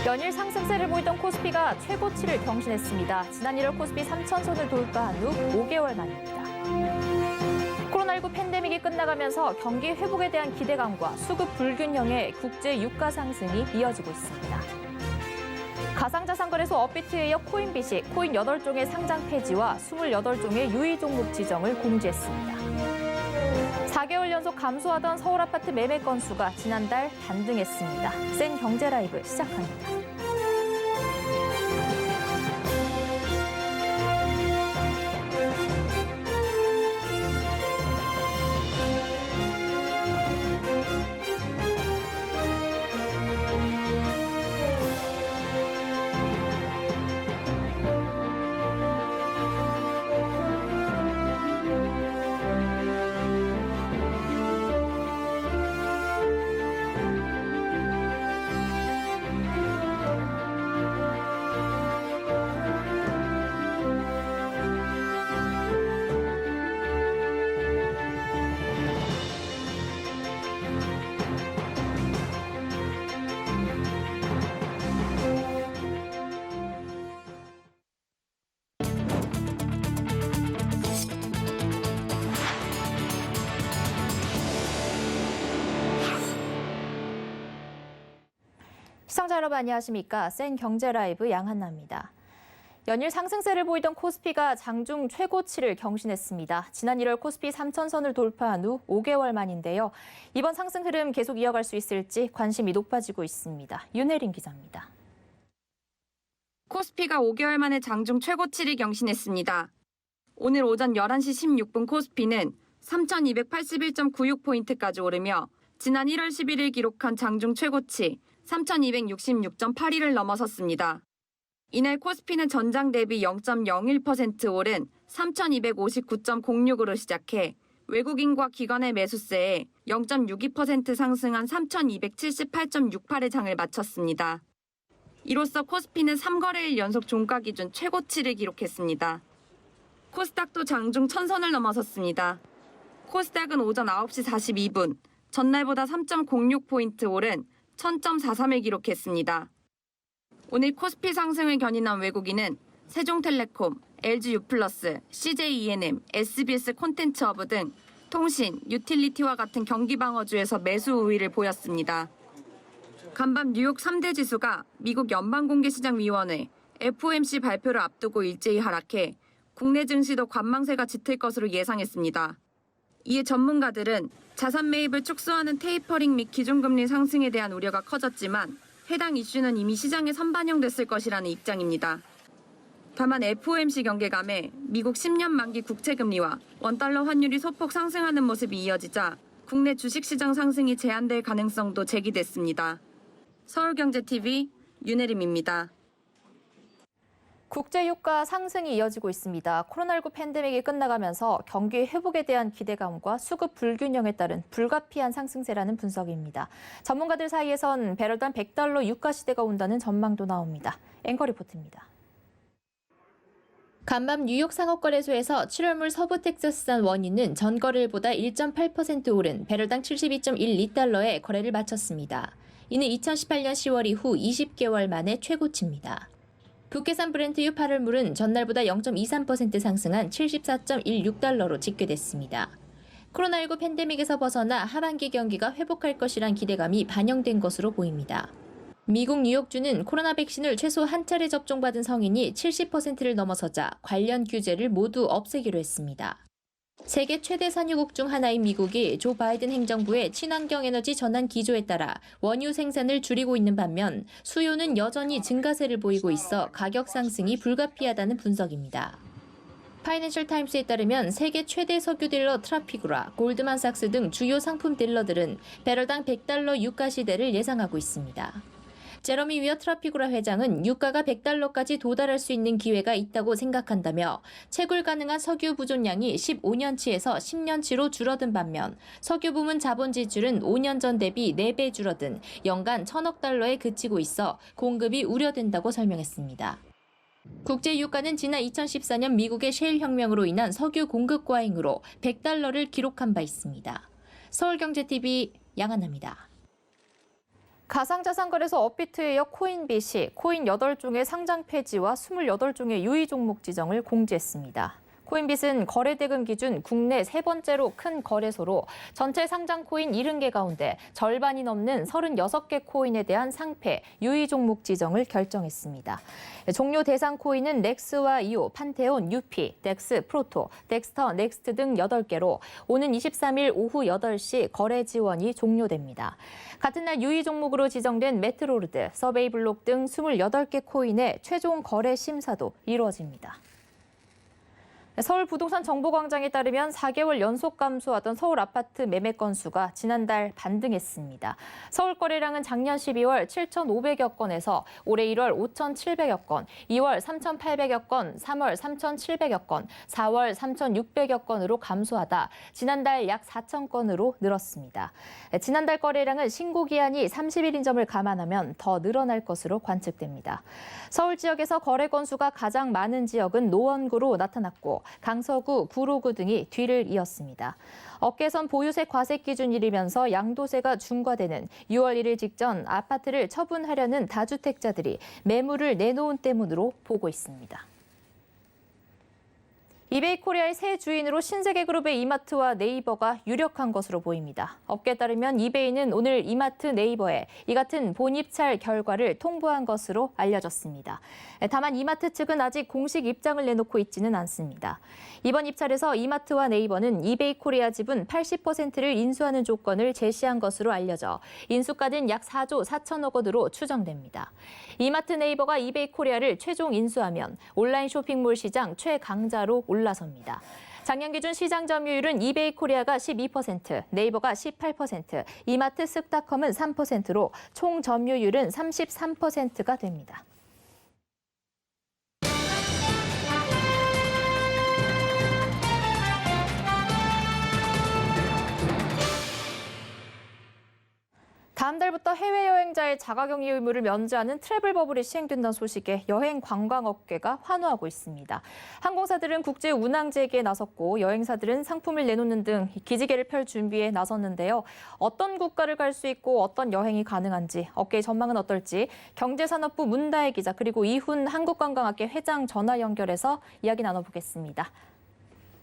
연일 상승세를 보이던 코스피가 최고치를 경신했습니다. 지난 1월 코스피 3,000선을 돌파한 후 5개월 만입니다. 코로나19 팬데믹이 끝나가면서 경기 회복에 대한 기대감과 수급 불균형의 국제 유가 상승이 이어지고 있습니다. 가상자산거래소 업비트에 이어 코인빗이 코인 8종의 상장 폐지와 28종의 유의 종목 지정을 공지했습니다. 4개월 연속 감소하던 서울 아파트 매매 건수가 지난달 반등했습니다. 센 경제 라이브 시작합니다. 시청자 여러분 안녕하십니까? 센 경제 라이브 양한나입니다. 연일 상승세를 보이던 코스피가 장중 최고치를 경신했습니다. 지난 1월 코스피 3,000선을 돌파한 후 5개월 만인데요. 이번 상승 흐름 계속 이어갈 수 있을지 관심이 높아지고 있습니다. 윤혜린 기자입니다. 코스피가 5개월 만에 장중 최고치를 경신했습니다. 오늘 오전 11시 16분 코스피는 3,281.96포인트까지 오르며 지난 1월 11일 기록한 장중 최고치 3,266.82를 넘어섰습니다. 이날 코스피는 전장 대비 0.01% 오른 3,259.06으로 시작해 외국인과 기관의 매수세에 0.62% 상승한 3,278.68의 장을 마쳤습니다. 이로써 코스피는 3거래일 연속 종가 기준 최고치를 기록했습니다. 코스닥도 장중 1,000선을 넘어섰습니다. 코스닥은 오전 9시 42분, 전날보다 3.06포인트 오른 1,000.43을 기록했습니다. 오늘 코스피 상승을 견인한 외국인은 세종텔레콤, LG유플러스, CJENM, SBS 콘텐츠허브 등 통신, 유틸리티와 같은 경기방어주에서 매수 우위를 보였습니다. 간밤 뉴욕 3대 지수가 미국 연방공개시장위원회 FOMC 발표를 앞두고 일제히 하락해 국내 증시도 관망세가 짙을 것으로 예상했습니다. 이에 전문가들은 자산 매입을 축소하는 테이퍼링 및 기준금리 상승에 대한 우려가 커졌지만 해당 이슈는 이미 시장에 선반영됐을 것이라는 입장입니다. 다만 FOMC 경계감에 미국 10년 만기 국채금리와 원달러 환율이 소폭 상승하는 모습이 이어지자 국내 주식시장 상승이 제한될 가능성도 제기됐습니다. 서울경제TV 윤혜림입니다. 국제유가 상승이 이어지고 있습니다. 코로나19 팬데믹이 끝나가면서 경기 회복에 대한 기대감과 수급 불균형에 따른 불가피한 상승세라는 분석입니다. 전문가들 사이에선 배럴당 $100 유가 시대가 온다는 전망도 나옵니다. 앵커 리포트입니다. 간밤 뉴욕 상업거래소에서 7월물 서부 텍사스산 원유는 전거래일보다 1.8% 오른 배럴당 72.12달러에 거래를 마쳤습니다. 이는 2018년 10월 이후 20개월 만에 최고치입니다. 북해산 브렌트유 8월물은 전날보다 0.23% 상승한 74.16달러로 집계됐습니다. 코로나19 팬데믹에서 벗어나 하반기 경기가 회복할 것이란 기대감이 반영된 것으로 보입니다. 미국 뉴욕주는 코로나 백신을 최소 한 차례 접종받은 성인이 70%를 넘어서자 관련 규제를 모두 없애기로 했습니다. 세계 최대 산유국 중 하나인 미국이 조 바이든 행정부의 친환경 에너지 전환 기조에 따라 원유 생산을 줄이고 있는 반면 수요는 여전히 증가세를 보이고 있어 가격 상승이 불가피하다는 분석입니다. 파이낸셜 타임스에 따르면 세계 최대 석유 딜러 트라피그라, 골드만삭스 등 주요 상품 딜러들은 배럴당 $100 유가 시대를 예상하고 있습니다. 제러미 위어 트라피그라 회장은 유가가 $100까지 도달할 수 있는 기회가 있다고 생각한다며 채굴 가능한 석유 보존량이 15년치에서 10년치로 줄어든 반면 석유 부문 자본 지출은 5년 전 대비 4배 줄어든 연간 $1,000억 그치고 있어 공급이 우려된다고 설명했습니다. 국제 유가는 지난 2014년 미국의 셰일 혁명으로 인한 석유 공급 과잉으로 $100를 기록한 바 있습니다. 서울경제TV 양한나입니다. 가상자산거래소 업비트에 이어 코인빗이 코인 8종의 상장 폐지와 28종의 유의 종목 지정을 공지했습니다. 코인빗은 거래대금 기준 국내 세 번째로 큰 거래소로 전체 상장 코인 70개 가운데 절반이 넘는 36개 코인에 대한 상패, 유의 종목 지정을 결정했습니다. 종료 대상 코인은 넥스와 이오, 판테온, 유피, 덱스, 프로토, 덱스터, 넥스트 등 8개로 오는 23일 오후 8시 거래 지원이 종료됩니다. 같은 날 유의 종목으로 지정된 메트로르드, 서베이블록 등 28개 코인의 최종 거래 심사도 이루어집니다. 서울 부동산 정보광장에 따르면 4개월 연속 감소하던 서울 아파트 매매 건수가 지난달 반등했습니다. 서울 거래량은 작년 12월 7,500여 건에서 올해 1월 5,700여 건, 2월 3,800여 건, 3월 3,700여 건, 4월 3,600여 건으로 감소하다 지난달 약 4,000건으로 늘었습니다. 지난달 거래량은 신고 기한이 30일인 점을 감안하면 더 늘어날 것으로 관측됩니다. 서울 지역에서 거래 건수가 가장 많은 지역은 노원구로 나타났고 강서구, 구로구 등이 뒤를 이었습니다. 업계선 보유세 과세 기준일이면서 양도세가 중과되는 6월 1일 직전 아파트를 처분하려는 다주택자들이 매물을 내놓은 때문으로 보고 있습니다. 이베이 코리아의 새 주인으로 신세계그룹의 이마트와 네이버가 유력한 것으로 보입니다. 업계에 따르면 이베이는 오늘 이마트 네이버에 이 같은 본입찰 결과를 통보한 것으로 알려졌습니다. 다만 이마트 측은 아직 공식 입장을 내놓고 있지는 않습니다. 이번 입찰에서 이마트와 네이버는 이베이 코리아 지분 80%를 인수하는 조건을 제시한 것으로 알려져 인수가는 약 4조 4천억 원으로 추정됩니다. 이마트 네이버가 이베이 코리아를 최종 인수하면 온라인 쇼핑몰 시장 최강자로 올라섭니다. 작년 기준 시장 점유율은 이베이 코리아가 12%, 네이버가 18%, 이마트 쓱닷컴은 3%로 총 점유율은 33%가 됩니다. 다음 달부터 해외여행자의 자가격리 의무를 면제하는 트래블 버블이 시행된다는 소식에 여행 관광업계가 환호하고 있습니다. 항공사들은 국제 운항 재개에 나섰고 여행사들은 상품을 내놓는 등 기지개를 펼 준비에 나섰는데요. 어떤 국가를 갈 수 있고 어떤 여행이 가능한지 업계의 전망은 어떨지 경제산업부 문다혜 기자 그리고 이훈 한국관광학회 회장 전화 연결해서 이야기 나눠보겠습니다.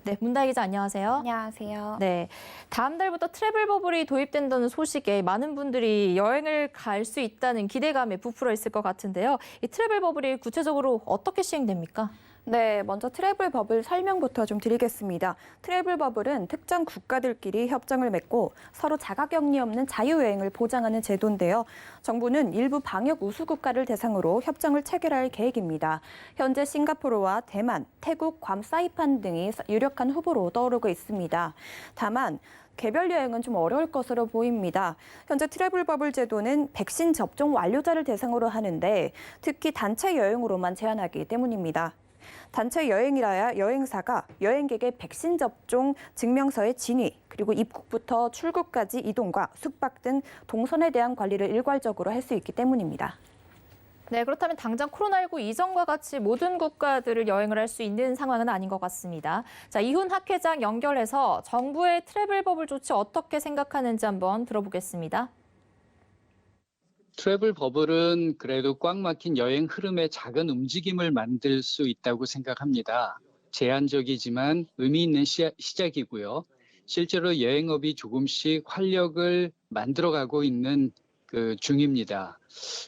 네, 문다혜 기자 안녕하세요. 안녕하세요. 네, 다음 달부터 트래블 버블이 도입된다는 소식에 많은 분들이 여행을 갈 수 있다는 기대감에 부풀어 있을 것 같은데요. 이 트래블 버블이 구체적으로 어떻게 시행됩니까? 네, 먼저 트래블 버블 설명부터 좀 드리겠습니다. 트래블 버블은 특정 국가들끼리 협정을 맺고 서로 자가격리 없는 자유여행을 보장하는 제도인데요. 정부는 일부 방역 우수 국가를 대상으로 협정을 체결할 계획입니다. 현재 싱가포르와 대만, 태국, 괌, 사이판 등이 유력한 후보로 떠오르고 있습니다. 다만 개별 여행은 좀 어려울 것으로 보입니다. 현재 트래블 버블 제도는 백신 접종 완료자를 대상으로 하는데 특히 단체 여행으로만 제한하기 때문입니다. 단체 여행이라야 여행사가 여행객의 백신 접종 증명서의 진위, 그리고 입국부터 출국까지 이동과 숙박 등 동선에 대한 관리를 일괄적으로 할 수 있기 때문입니다. 네, 그렇다면 당장 코로나19 이전과 같이 모든 국가들을 여행을 할 수 있는 상황은 아닌 것 같습니다. 자, 이훈 학회장 연결해서 정부의 트래블 버블 조치 어떻게 생각하는지 한번 들어보겠습니다. 트래블 버블은 그래도 꽉 막힌 여행 흐름에 작은 움직임을 만들 수 있다고 생각합니다. 제한적이지만 의미 있는 시작이고요. 실제로 여행업이 조금씩 활력을 만들어가고 있는 중입니다.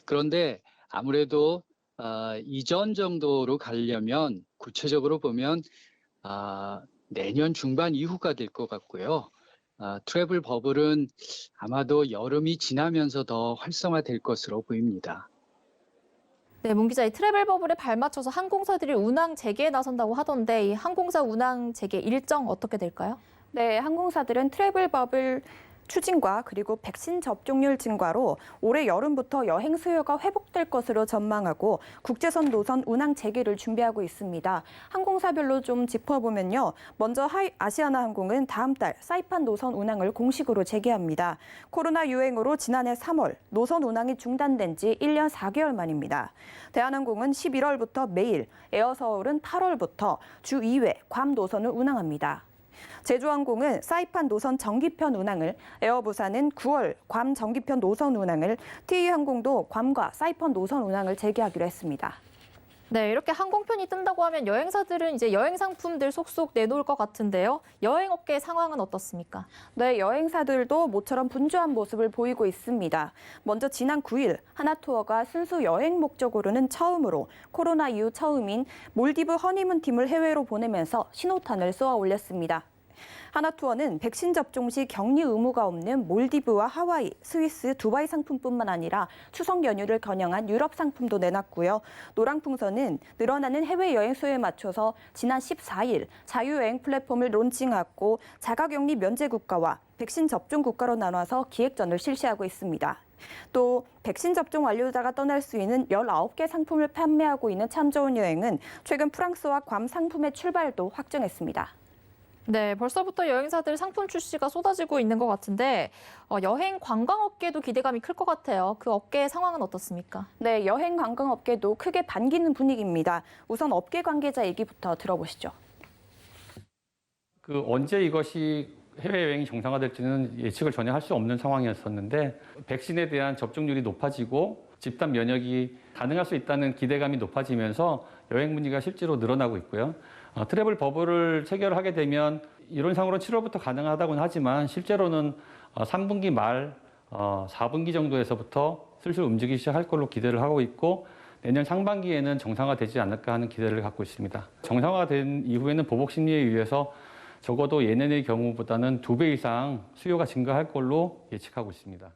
그런데 아무래도 이전 정도로 가려면 구체적으로 보면 내년 중반 이후가 될 것 같고요. 트래블 버블은 아마도 여름이 지나면서 더 활성화될 것으로 보입니다. 네, 문 기자, 이 트래블 버블에 발맞춰서 항공사들이 운항 재개에 나선다고 하던데 이 항공사 운항 재개 일정 어떻게 될까요? 네, 항공사들은 트래블 버블 추진과 그리고 백신 접종률 증가로 올해 여름부터 여행 수요가 회복될 것으로 전망하고 국제선 노선 운항 재개를 준비하고 있습니다. 항공사별로 좀 짚어보면요. 먼저 아시아나항공은 다음 달 사이판 노선 운항을 공식으로 재개합니다. 코로나 유행으로 지난해 3월 노선 운항이 중단된 지 1년 4개월 만입니다. 대한항공은 11월부터 매일, 에어서울은 8월부터 주 2회 괌 노선을 운항합니다. 제주항공은 사이판 노선 정기편 운항을, 에어부산은 9월 괌 정기편 노선 운항을, TA항공도 괌과 사이판 노선 운항을 재개하기로 했습니다. 네, 이렇게 항공편이 뜬다고 하면 여행사들은 이제 여행 상품들 속속 내놓을 것 같은데요. 여행업계 상황은 어떻습니까? 네, 여행사들도 모처럼 분주한 모습을 보이고 있습니다. 먼저 지난 9일 하나투어가 순수 여행 목적으로는 처음으로 코로나 이후 처음인 몰디브 허니문 팀을 해외로 보내면서 신호탄을 쏘아 올렸습니다. 하나투어는 백신 접종 시 격리 의무가 없는 몰디브와 하와이, 스위스, 두바이 상품뿐만 아니라 추석 연휴를 겨냥한 유럽 상품도 내놨고요. 노랑풍선은 늘어나는 해외여행 수요에 맞춰서 지난 14일 자유여행 플랫폼을 론칭하고 자가격리 면제 국가와 백신 접종 국가로 나눠서 기획전을 실시하고 있습니다. 또 백신 접종 완료자가 떠날 수 있는 19개 상품을 판매하고 있는 참 좋은 여행은 최근 프랑스와 괌 상품의 출발도 확정했습니다. 네, 벌써부터 여행사들 상품 출시가 쏟아지고 있는 것 같은데 여행 관광업계도 기대감이 클 것 같아요. 그 업계 상황은 어떻습니까? 네, 여행 관광업계도 크게 반기는 분위기입니다. 우선 업계 관계자 얘기부터 들어보시죠. 언제 이것이 해외여행이 정상화될지는 예측을 전혀 할 수 없는 상황이었었는데 백신에 대한 접종률이 높아지고 집단 면역이 가능할 수 있다는 기대감이 높아지면서 여행 문의가 실제로 늘어나고 있고요. 트래블 버블을 체결을 하게 되면 이론상으로는 7월부터 가능하다고는 하지만 실제로는 3분기 말 4분기 정도에서부터 슬슬 움직이기 시작할 걸로 기대를 하고 있고 내년 상반기에는 정상화되지 않을까 하는 기대를 갖고 있습니다. 정상화된 이후에는 보복 심리에 의해서 적어도 예년의 경우보다는 2배 이상 수요가 증가할 걸로 예측하고 있습니다.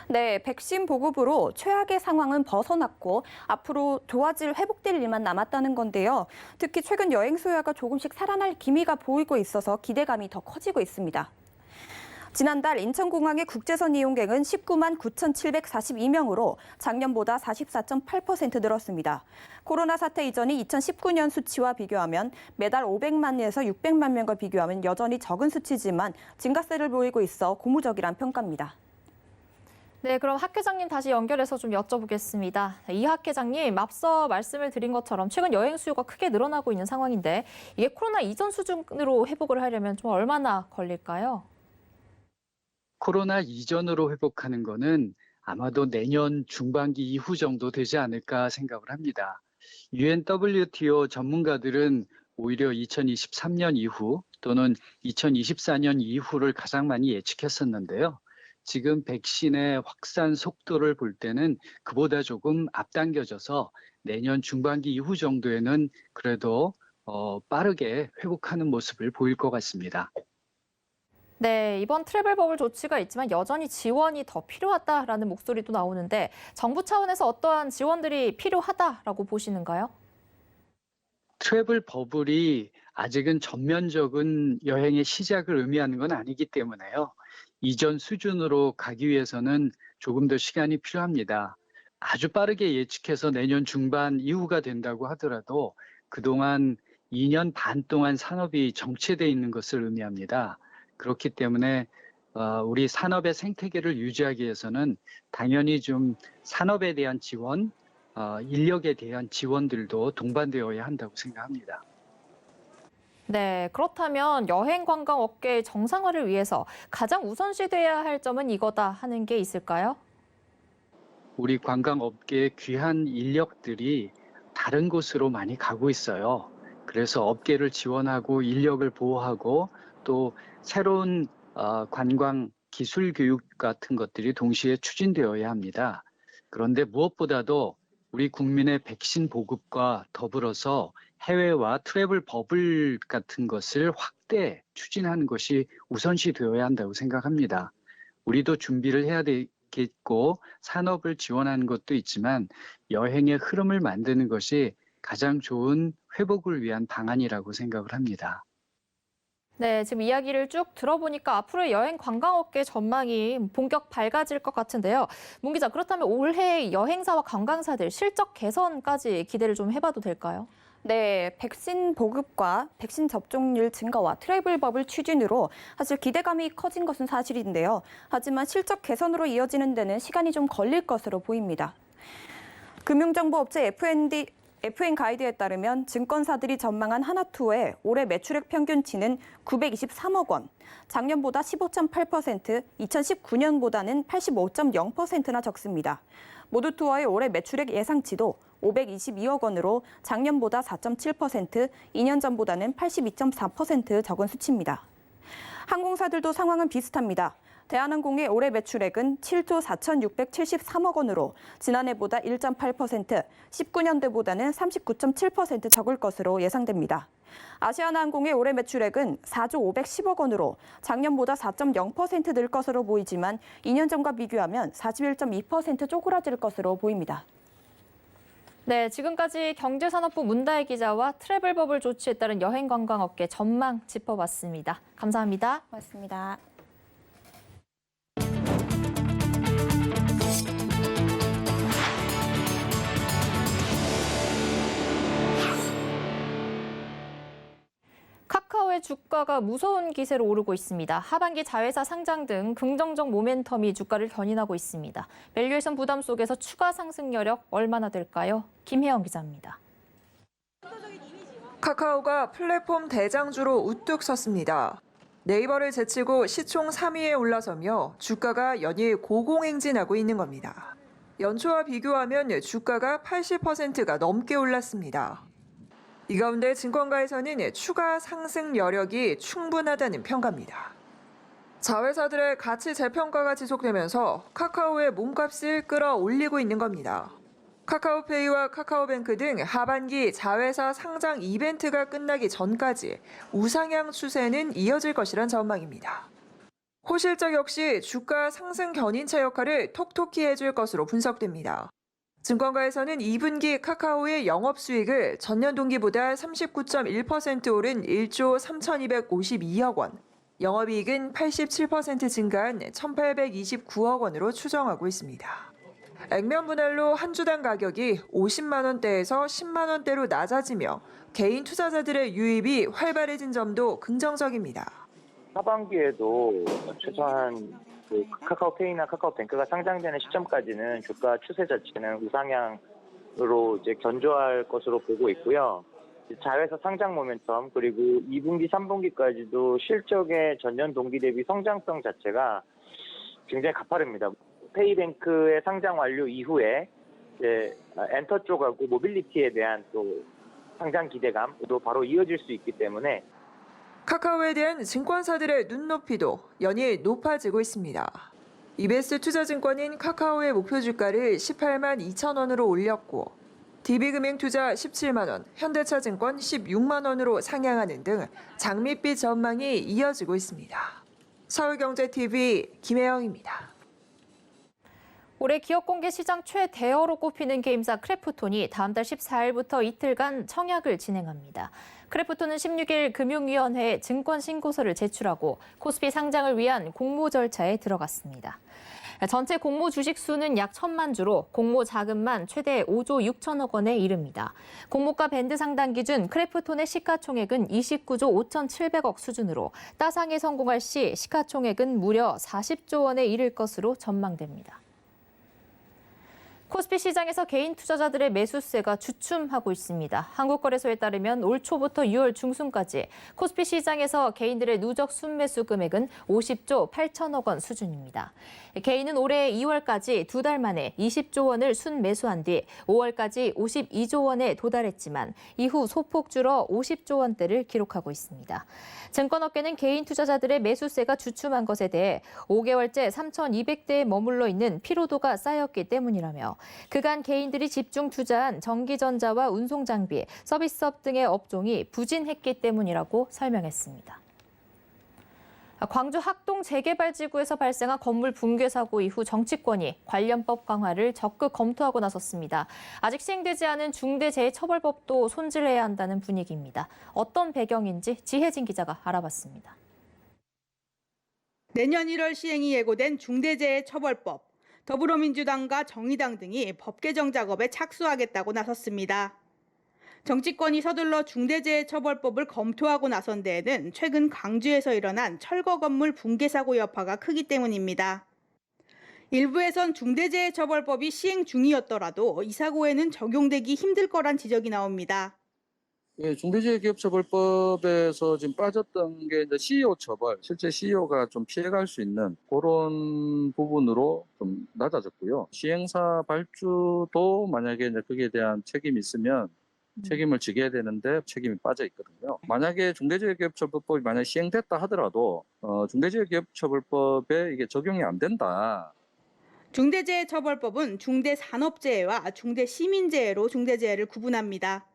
네, 백신 보급으로 최악의 상황은 벗어났고 앞으로 좋아질 회복될 일만 남았다는 건데요. 특히 최근 여행 수요가 조금씩 살아날 기미가 보이고 있어서 기대감이 더 커지고 있습니다. 지난달 인천공항의 국제선 이용객은 19만 9,742명으로 작년보다 44.8% 늘었습니다. 코로나 사태 이전인 2019년 수치와 비교하면 매달 500만에서 600만 명과 비교하면 여전히 적은 수치지만 증가세를 보이고 있어 고무적이란 평가입니다. 네, 그럼 학 회장님 다시 연결해서 좀 여쭤보겠습니다. 이 학 회장님, 앞서 말씀을 드린 것처럼 최근 여행 수요가 크게 늘어나고 있는 상황인데 이게 코로나 이전 수준으로 회복을 하려면 좀 얼마나 걸릴까요? 코로나 이전으로 회복하는 거는 아마도 내년 중반기 이후 정도 되지 않을까 생각을 합니다. WTO 전문가들은 오히려 2023년 이후 또는 2024년 이후를 가장 많이 예측했었는데요. 지금 백신의 확산 속도를 볼 때는 그보다 조금 앞당겨져서 내년 중반기 이후 정도에는 그래도 빠르게 회복하는 모습을 보일 것 같습니다. 네, 이번 트래블 버블 조치가 있지만 여전히 지원이 더 필요하다라는 목소리도 나오는데 정부 차원에서 어떠한 지원들이 필요하다라고 보시는가요? 트래블 버블이 아직은 전면적인 여행의 시작을 의미하는 건 아니기 때문에요. 이전 수준으로 가기 위해서는 조금 더 시간이 필요합니다. 아주 빠르게 예측해서 내년 중반 이후가 된다고 하더라도 그동안 2년 반 동안 산업이 정체돼 있는 것을 의미합니다. 그렇기 때문에 우리 산업의 생태계를 유지하기 위해서는 당연히 좀 산업에 대한 지원, 인력에 대한 지원들도 동반되어야 한다고 생각합니다. 네, 그렇다면 여행 관광 업계의 정상화를 위해서 가장 우선시돼야 할 점은 이거다 하는 게 있을까요? 우리 관광업계의 귀한 인력들이 다른 곳으로 많이 가고 있어요. 그래서 업계를 지원하고 인력을 보호하고 또 새로운 관광 기술 교육 같은 것들이 동시에 추진되어야 합니다. 그런데 무엇보다도 우리 국민의 백신 보급과 더불어서 해외와 트래블 버블 같은 것을 확대 추진하는 것이 우선시 되어야 한다고 생각합니다. 우리도 준비를 해야 되겠고 산업을 지원하는 것도 있지만 여행의 흐름을 만드는 것이 가장 좋은 회복을 위한 방안이라고 생각을 합니다. 네, 지금 이야기를 쭉 들어보니까 앞으로의 여행 관광업계 전망이 본격 밝아질 것 같은데요. 문 기자, 그렇다면 올해 여행사와 관광사들 실적 개선까지 기대를 좀 해봐도 될까요? 네, 백신 보급과 백신 접종률 증가와 트래블 버블 추진으로 사실 기대감이 커진 것은 사실인데요. 하지만 실적 개선으로 이어지는 데는 시간이 좀 걸릴 것으로 보입니다. 금융정보업체 FN 가이드에 따르면 증권사들이 전망한 하나투어의 올해 매출액 평균치는 923억 원, 작년보다 15.8%, 2019년보다는 85.0%나 적습니다. 모두 투어의 올해 매출액 예상치도 522억 원으로 작년보다 4.7%, 2년 전보다는 82.4% 적은 수치입니다. 항공사들도 상황은 비슷합니다. 대한항공의 올해 매출액은 7조 4,673억 원으로 지난해보다 1.8%, 19년대보다는 39.7% 적을 것으로 예상됩니다. 아시아나항공의 올해 매출액은 4조 510억 원으로 작년보다 4.0% 늘 것으로 보이지만 2년 전과 비교하면 41.2% 쪼그라들 것으로 보입니다. 네, 지금까지 경제산업부 문다혜 기자와 트래블 버블 조치에 따른 여행관광업계 전망 짚어봤습니다. 감사합니다. 고맙습니다. 카카오의 주가가 무서운 기세로 오르고 있습니다. 하반기 자회사 상장 등 긍정적 모멘텀이 주가를 견인하고 있습니다. 밸류에이션 부담 속에서 추가 상승 여력 얼마나 될까요? 김혜영 기자입니다. 카카오가 플랫폼 대장주로 우뚝 섰습니다. 네이버를 제치고 시총 3위에 올라서며 주가가 연일 고공행진하고 있는 겁니다. 연초와 비교하면 주가가 80%가 넘게 올랐습니다. 이 가운데 증권가에서는 추가 상승 여력이 충분하다는 평가입니다. 자회사들의 가치 재평가가 지속되면서 카카오의 몸값을 끌어올리고 있는 겁니다. 카카오페이와 카카오뱅크 등 하반기 자회사 상장 이벤트가 끝나기 전까지 우상향 추세는 이어질 것이란 전망입니다. 호실적 역시 주가 상승 견인차 역할을 톡톡히 해줄 것으로 분석됩니다. 증권가에서는 2분기 카카오의 영업수익을 전년 동기보다 39.1% 오른 1조 3,252억 원, 영업이익은 87% 증가한 1,829억 원으로 추정하고 있습니다. 액면 분할로 한 주당 가격이 50만 원대에서 10만 원대로 낮아지며 개인 투자자들의 유입이 활발해진 점도 긍정적입니다. 하반기에도 최소한 카카오페이나 카카오뱅크가 상장되는 시점까지는 주가 추세 자체는 우상향으로 이제 견조할 것으로 보고 있고요. 자회사 상장 모멘텀 그리고 2분기, 3분기까지도 실적의 전년 동기 대비 성장성 자체가 굉장히 가파릅니다. 페이뱅크의 상장 완료 이후에 이제 엔터 쪽하고 모빌리티에 대한 또 상장 기대감도 바로 이어질 수 있기 때문에 카카오에 대한 증권사들의 눈높이도 연일 높아지고 있습니다. 이베스 투자증권인 카카오의 목표 주가를 18만 2천 원으로 올렸고 DB금융투자 17만 원, 현대차증권 16만 원으로 상향하는 등 장밋빛 전망이 이어지고 있습니다. 서울경제TV 김혜영입니다. 올해 기업 공개 시장 최대어로 꼽히는 게임사 크래프톤이 다음 달 14일부터 이틀간 청약을 진행합니다. 크래프톤은 16일 금융위원회에 증권 신고서를 제출하고 코스피 상장을 위한 공모 절차에 들어갔습니다. 전체 공모 주식 수는 약 1,000만 주로 공모 자금만 최대 5조 6천억 원에 이릅니다. 공모가 밴드 상단 기준 크래프톤의 시가총액은 29조 5,700억 수준으로 따상에 성공할 시 시가총액은 무려 40조 원에 이를 것으로 전망됩니다. 코스피 시장에서 개인 투자자들의 매수세가 주춤하고 있습니다. 한국거래소에 따르면 올 초부터 6월 중순까지 코스피 시장에서 개인들의 누적 순매수 금액은 50조 8천억 원 수준입니다. 개인은 올해 2월까지 2달 만에 20조 원을 순매수한 뒤 5월까지 52조 원에 도달했지만 이후 소폭 줄어 50조 원대를 기록하고 있습니다. 증권업계는 개인 투자자들의 매수세가 주춤한 것에 대해 5개월째 3,200대에 머물러 있는 피로도가 쌓였기 때문이라며 그간 개인들이 집중 투자한 전기전자와 운송장비, 서비스업 등의 업종이 부진했기 때문이라고 설명했습니다. 광주 학동 재개발지구에서 발생한 건물 붕괴 사고 이후 정치권이 관련법 강화를 적극 검토하고 나섰습니다. 아직 시행되지 않은 중대재해처벌법도 손질해야 한다는 분위기입니다. 어떤 배경인지 지혜진 기자가 알아봤습니다. 내년 1월 시행이 예고된 중대재해처벌법. 더불어민주당과 정의당 등이 법 개정 작업에 착수하겠다고 나섰습니다. 정치권이 서둘러 중대재해처벌법을 검토하고 나선 데에는 최근 광주에서 일어난 철거 건물 붕괴 사고 여파가 크기 때문입니다. 일부에선 중대재해처벌법이 시행 중이었더라도 이 사고에는 적용되기 힘들 거란 지적이 나옵니다. 예, 중대재해기업처벌법에서 지금 빠졌던 게 이제 CEO 처벌, 실제 CEO가 좀 피해갈 수 있는 그런 부분으로 좀 낮아졌고요. 시행사 발주도 만약에 이제 거기에 대한 책임이 있으면 책임을 지게 되는데 책임이 빠져 있거든요. 만약에 중대재해기업처벌법이 만약 시행됐다 하더라도 중대재해기업처벌법에 이게 적용이 안 된다. 중대재해처벌법은 중대산업재해와 중대시민재해로 중대재해를 구분합니다.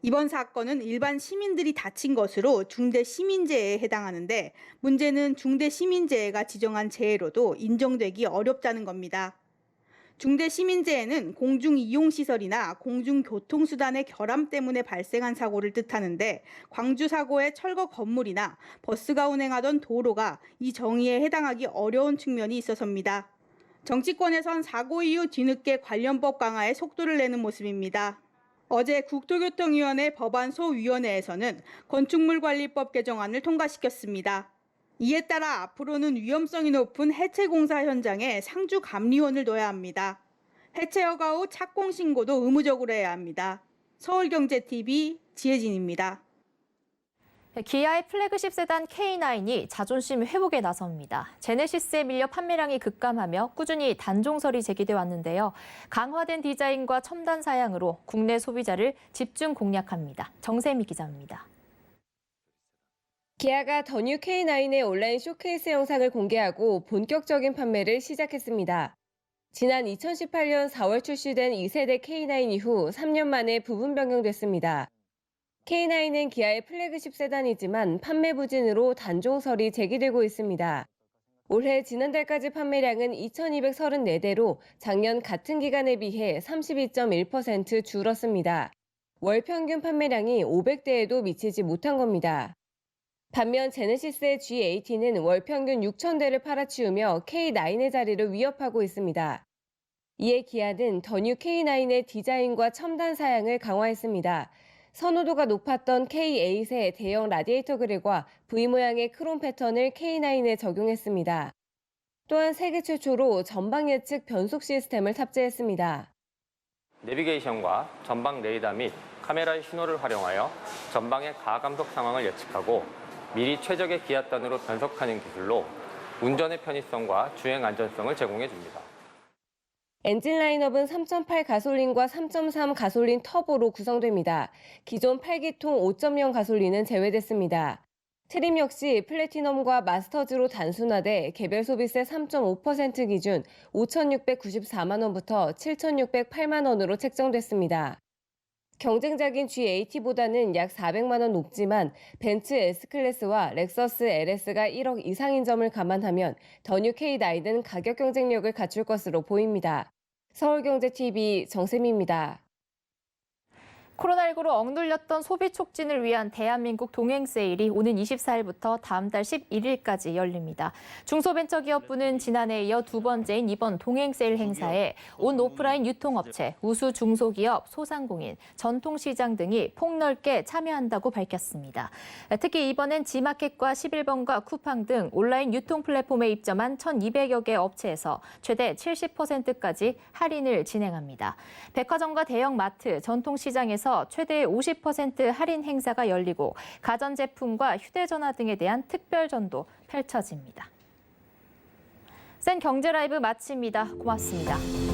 이번 사건은 일반 시민들이 다친 것으로 중대시민재해에 해당하는데 문제는 중대시민재해가 지정한 재해로도 인정되기 어렵다는 겁니다. 중대시민재해는 공중이용시설이나 공중교통수단의 결함 때문에 발생한 사고를 뜻하는데 광주 사고의 철거 건물이나 버스가 운행하던 도로가 이 정의에 해당하기 어려운 측면이 있어서입니다. 정치권에선 사고 이후 뒤늦게 관련법 강화에 속도를 내는 모습입니다. 어제 국토교통위원회 법안소위원회에서는 건축물관리법 개정안을 통과시켰습니다. 이에 따라 앞으로는 위험성이 높은 해체공사 현장에 상주감리원을 둬야 합니다. 해체 허가 후 착공 신고도 의무적으로 해야 합니다. 서울경제TV 지혜진입니다. 기아의 플래그십 세단 K9이 자존심 회복에 나섭니다. 제네시스에 밀려 판매량이 급감하며 꾸준히 단종설이 제기돼 왔는데요. 강화된 디자인과 첨단 사양으로 국내 소비자를 집중 공략합니다. 정세미 기자입니다. 기아가 더 뉴 K9의 온라인 쇼케이스 영상을 공개하고 본격적인 판매를 시작했습니다. 지난 2018년 4월 출시된 2세대 K9 이후 3년 만에 부분 변경됐습니다. K9은 기아의 플래그십 세단이지만 판매 부진으로 단종설이 제기되고 있습니다. 올해 지난달까지 판매량은 2,234대로 작년 같은 기간에 비해 32.1% 줄었습니다. 월 평균 판매량이 500대에도 미치지 못한 겁니다. 반면 제네시스의 G80는 월 평균 6,000대를 팔아치우며 K9의 자리를 위협하고 있습니다. 이에 기아는 더 뉴 K9의 디자인과 첨단 사양을 강화했습니다. 선호도가 높았던 K8의 대형 라디에이터 그릴과 V 모양의 크롬 패턴을 K9에 적용했습니다. 또한 세계 최초로 전방 예측 변속 시스템을 탑재했습니다. 내비게이션과 전방 레이더 및 카메라의 신호를 활용하여 전방의 가감속 상황을 예측하고 미리 최적의 기압단으로 변속하는 기술로 운전의 편의성과 주행 안전성을 제공해 줍니다. 엔진 라인업은 3.8 가솔린과 3.3 가솔린 터보로 구성됩니다. 기존 8기통 5.0 가솔린은 제외됐습니다. 트림 역시 플래티넘과 마스터즈로 단순화돼 개별 소비세 3.5% 기준 5,694만 원부터 7,608만 원으로 책정됐습니다. 경쟁작인 G80보다는 약 400만 원 높지만 벤츠 S클래스와 렉서스 LS가 1억 이상인 점을 감안하면 더 뉴 K9은 가격 경쟁력을 갖출 것으로 보입니다. 서울경제TV 정세미입니다. 코로나19로 억눌렸던 소비 촉진을 위한 대한민국 동행 세일이 오는 24일부터 다음 달 11일까지 열립니다. 중소벤처기업부는 지난해에 이어 두 번째인 이번 동행 세일 행사에 온 오프라인 유통업체, 우수 중소기업, 소상공인, 전통시장 등이 폭넓게 참여한다고 밝혔습니다. 특히 이번엔 지마켓과 11번가 쿠팡 등 온라인 유통 플랫폼에 입점한 1,200여 개 업체에서 최대 70%까지 할인을 진행합니다. 백화점과 대형 마트, 전통시장에서 최대 50% 할인 행사가 열리고 가전제품과 휴대전화 등에 대한 특별전도 펼쳐집니다. 센 경제 라이브 마칩니다. 고맙습니다.